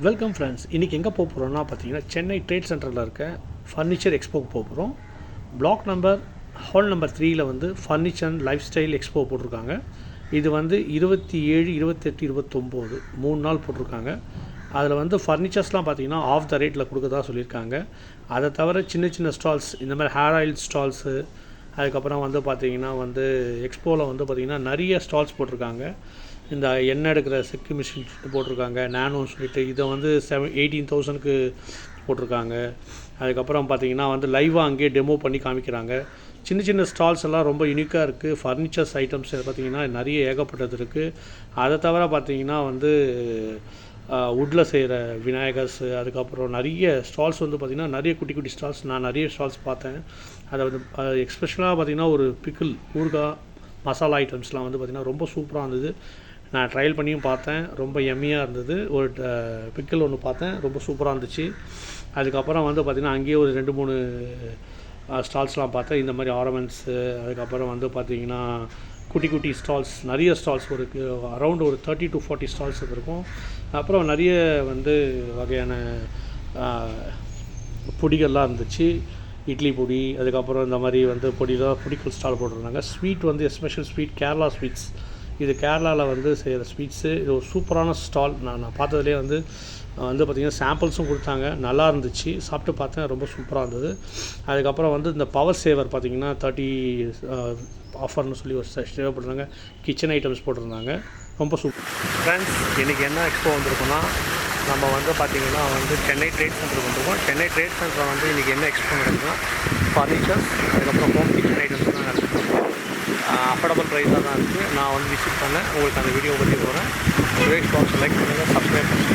Welcome friends. இன்றைக்கி எங்கே போக போகிறோம்னா பார்த்தீங்கன்னா சென்னை ட்ரேட் சென்டரில் இருக்க ஃபர்னிச்சர் எக்ஸ்போக்கு போக போகிறோம். பிளாக் நம்பர் ஹால் நம்பர் 3ல் வந்து furniture and life style expo போட்டிருக்காங்க. இது வந்து 27, 28, 29 3 நாள் போட்டிருக்காங்க. அதில் வந்து ஃபர்னிச்சர்ஸ்லாம் பார்த்திங்கன்னா ஆஃப் த ரேட்டில் கொடுக்கறதா சொல்லியிருக்காங்க. அதை தவிர சின்ன சின்ன ஸ்டால்ஸ், இந்த மாதிரி ஹேர் ஆயில் ஸ்டால்ஸு, அதுக்கப்புறம் வந்து பார்த்திங்கன்னா வந்து எக்ஸ்போவில் வந்து பார்த்திங்கன்னா நிறைய ஸ்டால்ஸ் போட்டிருக்காங்க. இந்த எண்ணெய் எடுக்கிற செக்கு மிஷின் போட்டிருக்காங்க, நானோன்னு சொல்லிட்டு இதை வந்து 18,000க்கு போட்டிருக்காங்க. அதுக்கப்புறம் பார்த்திங்கன்னா வந்து லைவாக அங்கேயே டெமோ பண்ணி காமிக்கிறாங்க. சின்ன சின்ன ஸ்டால்ஸ் எல்லாம் ரொம்ப யூனிக்காக இருக்குது. ஃபர்னிச்சர்ஸ் ஐட்டம்ஸ் பார்த்திங்கன்னா நிறைய ஏகப்பட்டது இருக்குது. அதை தவிர பார்த்திங்கன்னா வந்து வுட்டில் செய்கிற விநாயகர்ஸ், அதுக்கப்புறம் நிறைய ஸ்டால்ஸ் வந்து பார்த்திங்கன்னா நிறைய குட்டி குட்டி ஸ்டால்ஸ், நான் நிறைய ஸ்டால்ஸ் பார்த்தேன். அதை வந்து எக்ஸ்பெஷலாக பார்த்திங்கன்னா ஒரு பிக்கிள், ஊறுகாய், மசாலா ஐட்டம்ஸ்லாம் வந்து பார்த்திங்கன்னா ரொம்ப சூப்பராக இருந்தது. நான் ட்ரையல் பண்ணியும் பார்த்தேன், ரொம்ப எம்மியாக இருந்தது. ஒரு பிக்கிள் ஒன்று பார்த்தேன், ரொம்ப சூப்பராக இருந்துச்சு. அதுக்கப்புறம் வந்து பார்த்திங்கன்னா அங்கேயே ஒரு 2-3 ஸ்டால்ஸ்லாம் பார்த்தேன். இந்த மாதிரி ஆர்னமெண்ட்ஸு, அதுக்கப்புறம் வந்து பார்த்திங்கன்னா குட்டி குட்டி ஸ்டால்ஸ், நிறைய ஸ்டால்ஸ், ஒரு அரௌண்ட் ஒரு 30 to 40 ஸ்டால்ஸ் இருக்கும். அப்புறம் நிறைய வந்து வகையான பொடிகள்லாம் இருந்துச்சு, இட்லி பொடி, அதுக்கப்புறம் இந்த மாதிரி வந்து பொடிகள் ஸ்டால் போட்டிருந்தாங்க. ஸ்வீட் வந்து எஸ்பெஷல் ஸ்வீட் கேரளா ஸ்வீட்ஸ், இது கேரளாவில் வந்து செய்கிற ஸ்வீட்ஸு. இது ஒரு சூப்பரான ஸ்டால். நான் பார்த்ததுலேயே வந்து பார்த்திங்கன்னா சாம்பிள்ஸும் கொடுத்தாங்க, நல்லா இருந்துச்சு. சாப்பிட்டு பார்த்தேன், ரொம்ப சூப்பராக இருந்தது. அதுக்கப்புறம் வந்து இந்த பவர் சேவர் பார்த்திங்கன்னா 30 ஆஃபர்னு சொல்லி ஒரு சேவர் போட்டிருந்தாங்க. கிச்சன் ஐட்டம்ஸ் போட்டிருந்தாங்க, ரொம்ப சூப்பர். ஃப்ரெண்ட்ஸ், இன்றைக்கி என்ன எக்ஸ்போ வந்திருக்கோன்னா, நம்ம வந்து பார்த்திங்கன்னா வந்து சென்னை ட்ரேட் சென்டருக்கு வந்திருக்கோம். சென்னை ட்ரேட் சென்டரில் வந்து இன்றைக்கி என்ன எக்ஸ்போ நடக்குதுன்னா ஃபர்னிச்சர்ஸ், அதுக்கப்புறம் ஹோம் கிச்சன் ஐட்டம்ஸ் தான் நடக்குது. அஃபோர்டபுள் ப்ரைஸாக தான் இருக்குது. நான் வந்து விசிட் பண்ணேன், உங்களுக்கு அந்த வீடியோ பற்றி போகிறேன். லைக் பண்ணுங்கள், சப்ஸ்கிரைப் பண்ணுங்கள்.